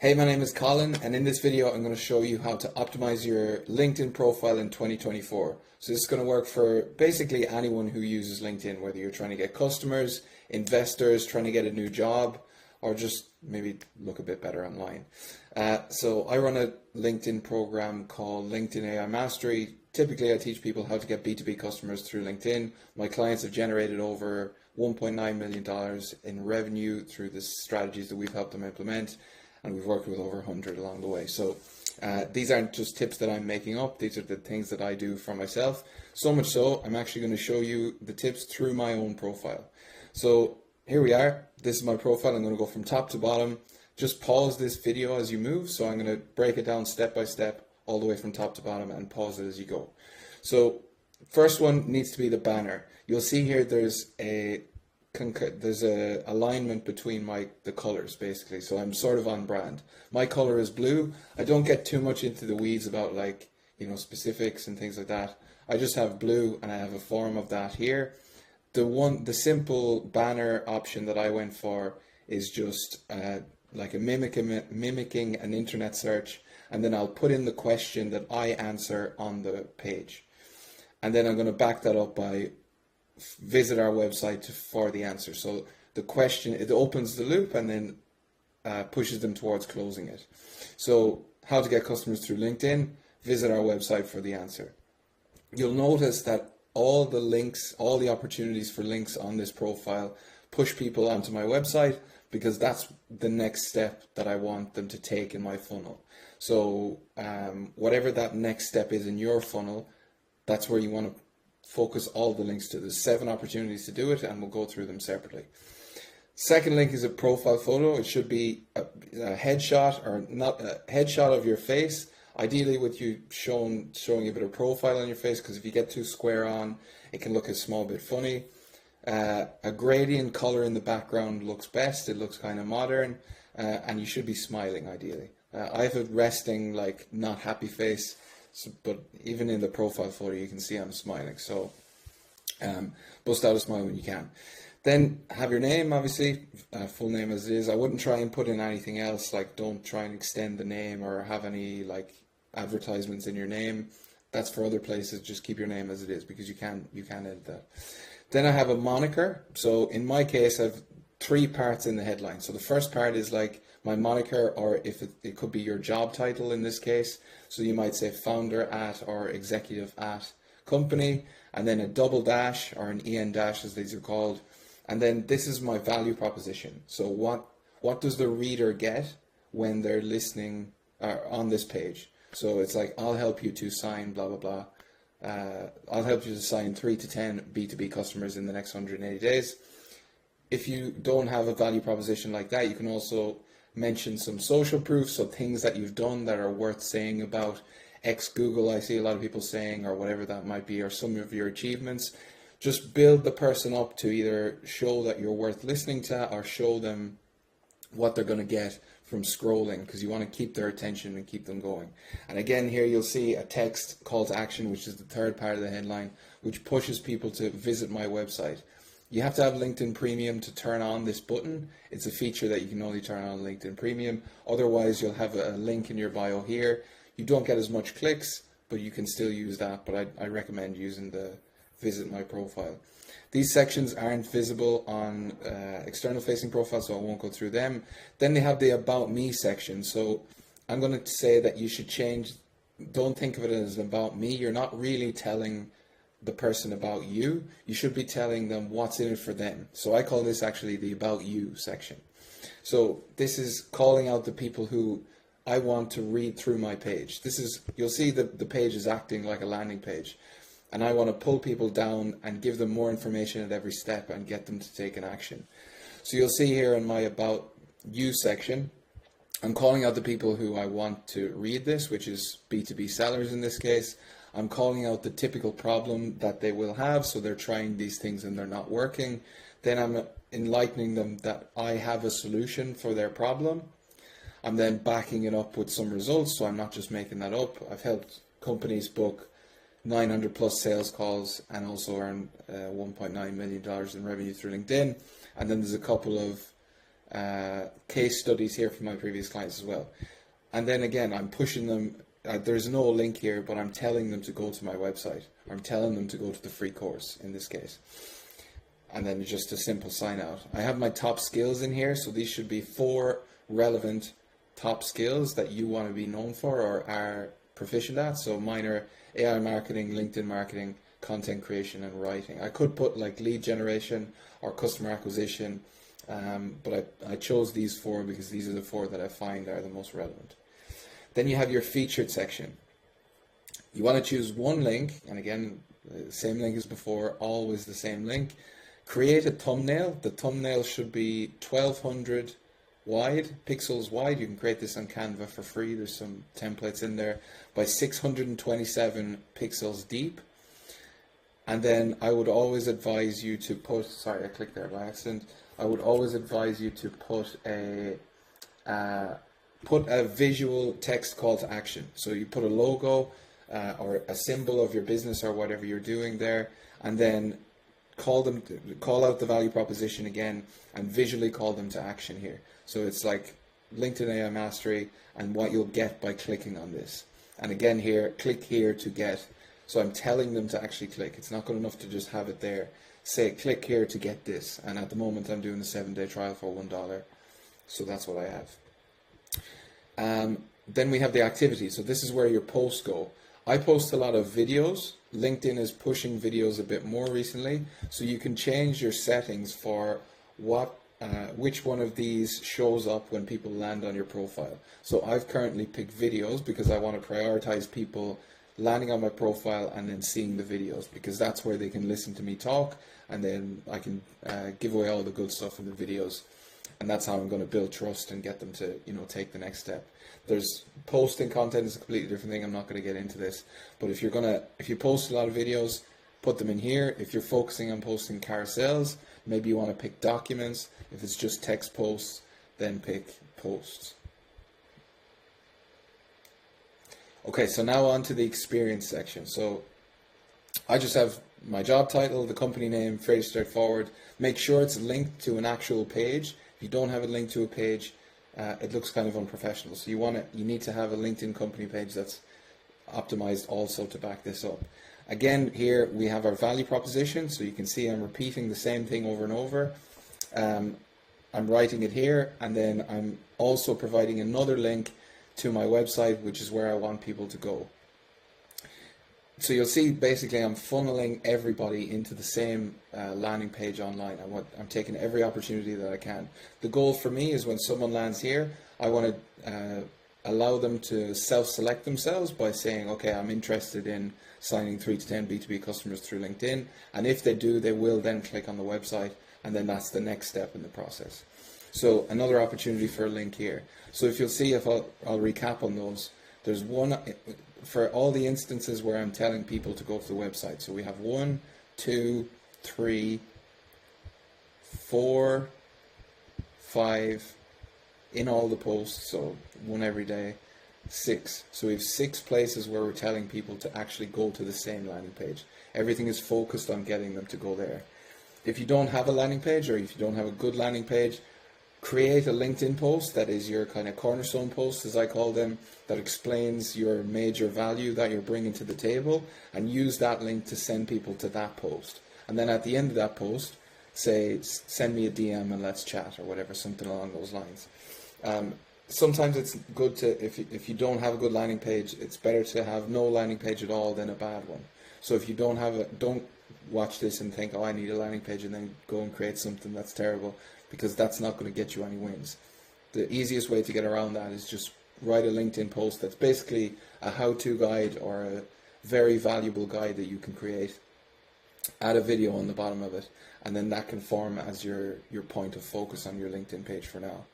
Hey, my name is Colin, and in this video I'm going to show you how to optimize your LinkedIn profile in 2024. So this is going to work for basically anyone who uses LinkedIn, whether you're trying to get customers, investors, trying to get a new job, or just maybe look a bit better online. So I run a LinkedIn program called LinkedIn AI Mastery. Typically, I teach people how to get B2B customers through LinkedIn. My clients have generated over $1.9 million in revenue through the strategies that we've helped them implement. And we've worked with over 100 along the way. So these aren't just tips that I'm making up. These are the things that I do for myself. So much so, I'm actually going to show you the tips through my own profile. So here we are. This is my profile. I'm going to go from top to bottom. Just pause this video as you move. So I'm going to break it down step by step, all the way from top to bottom, and pause it as you go. So first one needs to be the banner. You'll see here there's a alignment between the colors, basically, so I'm sort of on brand. My color is blue. I don't get too much into the weeds about specifics and things like that. I just have blue, and I have a form of that here. The simple banner option that I went for is just mimicking an internet search, and then I'll put in the question that I answer on the page, and then I'm going to back that up by visit our website for the answer. So the question, it opens the loop and then pushes them towards closing it. So how to get customers through LinkedIn, visit our website for the answer. You'll notice that all the links, all the opportunities for links on this profile push people onto my website, because that's the next step that I want them to take in my funnel. So whatever that next step is in your funnel, that's where you want to focus all the links to. There's 7 opportunities to do it, and we'll go through them separately. Second link is a profile photo. It should be a headshot, or not a headshot of your face, ideally with you showing a bit of profile on your face, because if you get too square on, it can look a small bit funny. A gradient color in the background looks best. It looks kind of modern, and you should be smiling ideally. I have a resting, not happy face. So, but even in the profile photo, you can see I'm smiling. So bust out a smile when you can. Then have your name, obviously, full name as it is. I wouldn't try and put in anything else. Don't try and extend the name or have any advertisements in your name. That's for other places. Just keep your name as it is, because you can edit that. Then I have a moniker. So in my case, I have 3 parts in the headline. So the first part is my moniker, or if it could be your job title in this case. So you might say founder at or executive at company, and then a double dash or an EN dash, as these are called. And then this is my value proposition. So what does the reader get when they're listening on this page? So it's I'll help you to sign blah, blah, blah. I'll help you to sign 3 to 10 B2B customers in the next 180 days. If you don't have a value proposition like that, you can also mention some social proof, so things that you've done that are worth saying about. Google, I see a lot of people saying, or whatever that might be, or some of your achievements. Just build the person up to either show that you're worth listening to, or show them what they're going to get from scrolling, because you want to keep their attention and keep them going. And again, here you'll see a text call to action, which is the third part of the headline, which pushes people to visit my website. You have to have LinkedIn Premium to turn on this button. It's a feature that you can only turn on LinkedIn Premium. Otherwise, you'll have a link in your bio here. You don't get as much clicks, but you can still use that. But I recommend using the visit my profile. These sections aren't visible on external facing profiles, so I won't go through them. Then they have the about me section. So I'm going to say that you should change. Don't think of it as about me. You're not really telling the person about you. You should be telling them what's in it for them. So I call this actually the about you section. So this is calling out the people who I want to read through my page. You'll see the page is acting like a landing page, and I want to pull people down and give them more information at every step and get them to take an action. So you'll see here in my about you section, I'm calling out the people who I want to read this, which is B2B sellers in this case. I'm calling out the typical problem that they will have, so they're trying these things and they're not working. Then I'm enlightening them that I have a solution for their problem. I'm then backing it up with some results, so I'm not just making that up. I've helped companies book 900 plus sales calls and also earn $1.9 million in revenue through LinkedIn. And then there's a couple of case studies here from my previous clients as well. And then again, I'm pushing them. There's no link here, but I'm telling them to go to my website. I'm telling them to go to the free course in this case. And then just a simple sign out. I have my top skills in here, so these should be 4 relevant top skills that you want to be known for or are proficient at. So mine are AI marketing, LinkedIn marketing, content creation, and writing. I could put like lead generation or customer acquisition, but I chose these 4 because these are the 4 that I find are the most relevant. Then you have your featured section. You want to choose one link, and again, the same link as before, always the same link. Create a thumbnail. The thumbnail should be 1200 pixels wide. You can create this on Canva for free. There's some templates in there, by 627 pixels deep. And then I would always advise you to put, sorry, I clicked there by accident. I would always advise you to put a visual text call to action. So you put a logo or a symbol of your business or whatever you're doing there, and then call out the value proposition again, and visually call them to action here. So it's like LinkedIn AI Mastery and what you'll get by clicking on this. And again here, click here to get. So I'm telling them to actually click. It's not good enough to just have it there. Say click here to get this. And at the moment I'm doing the 7-day trial for $1. So that's what I have. Then we have the activity. So this is where your posts go. I post a lot of videos. LinkedIn is pushing videos a bit more recently, so you can change your settings for which one of these shows up when people land on your profile. So I've currently picked videos because I want to prioritize people landing on my profile and then seeing the videos, because that's where they can listen to me talk, and then I can give away all the good stuff in the videos. And that's how I'm going to build trust and get them to, take the next step. There's posting content is a completely different thing. I'm not going to get into this, but if you post a lot of videos, put them in here. If you're focusing on posting carousels, maybe you want to pick documents. If it's just text posts, then pick posts. Okay, so now on to the experience section. So I just have my job title, the company name, fairly straightforward. Make sure it's linked to an actual page. If you don't have it linked to a page, it looks kind of unprofessional. So you need to have a LinkedIn company page that's optimized also to back this up. Again, here we have our value proposition. So you can see I'm repeating the same thing over and over. I'm writing it here, and then I'm also providing another link to my website, which is where I want people to go. So you'll see basically I'm funneling everybody into the same landing page online. I'm taking every opportunity that I can. The goal for me is when someone lands here, I want to allow them to self-select themselves by saying, okay, I'm interested in signing 3 to 10 B2B customers through LinkedIn. And if they do, they will then click on the website, and then that's the next step in the process. So another opportunity for a link here. So if you'll see, if I'll recap on those, there's one for all the instances where I'm telling people to go to the website. So we have 1, 2, 3, 4, 5 in all the posts, so 1 every day, 6. So we have 6 places where we're telling people to actually go to the same landing page. Everything is focused on getting them to go there. If you don't have a landing page, or if you don't have a good landing page, create a LinkedIn post that is your kind of cornerstone post, as I call them, that explains your major value that you're bringing to the table, and use that link to send people to that post. And then at the end of that post, say, send me a DM and let's chat, or whatever, something along those lines. Sometimes it's good to, if you don't have a good landing page, it's better to have no landing page at all than a bad one. So if you don't watch this and think, oh, I need a landing page, and then go and create something that's terrible, because that's not going to get you any wins. The easiest way to get around that is just write a LinkedIn post that's basically a how-to guide or a very valuable guide that you can create. Add a video on the bottom of it, and then that can form as your point of focus on your LinkedIn page for now.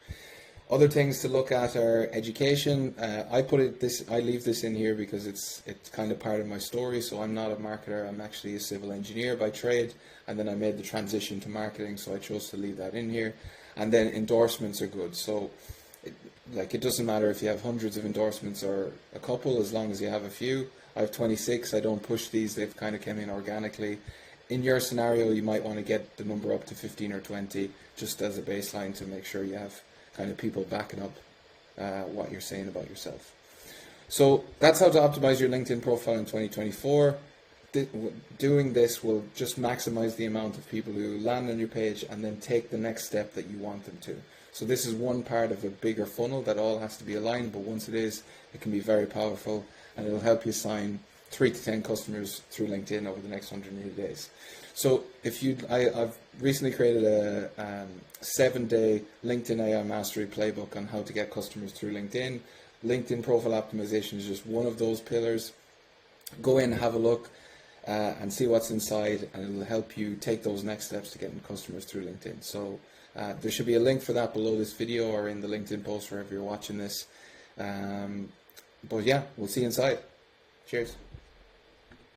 Other things to look at are education. I leave this in here because it's kind of part of my story. So I'm not a marketer. I'm actually a civil engineer by trade, and then I made the transition to marketing, so I chose to leave that in here. And then endorsements are good. So it doesn't matter if you have hundreds of endorsements or a couple, as long as you have a few. I have 26. I don't push these. They've kind of come in organically. in your scenario, you might want to get the number up to 15 or 20 just as a baseline to make sure you have kind of people backing up what you're saying about yourself. So that's how to optimize your LinkedIn profile in 2024. Doing this will just maximize the amount of people who land on your page and then take the next step that you want them to. So this is one part of a bigger funnel that all has to be aligned, but once it is, it can be very powerful, and it'll help you sign 3 to 10 customers through LinkedIn over the next 180 days. So I've recently created a 7-day LinkedIn AI Mastery playbook on how to get customers through LinkedIn. LinkedIn profile optimization is just one of those pillars. Go in, have a look, and see what's inside, and it'll help you take those next steps to getting customers through LinkedIn. So there should be a link for that below this video or in the LinkedIn post wherever you're watching this. But yeah, we'll see you inside. Cheers.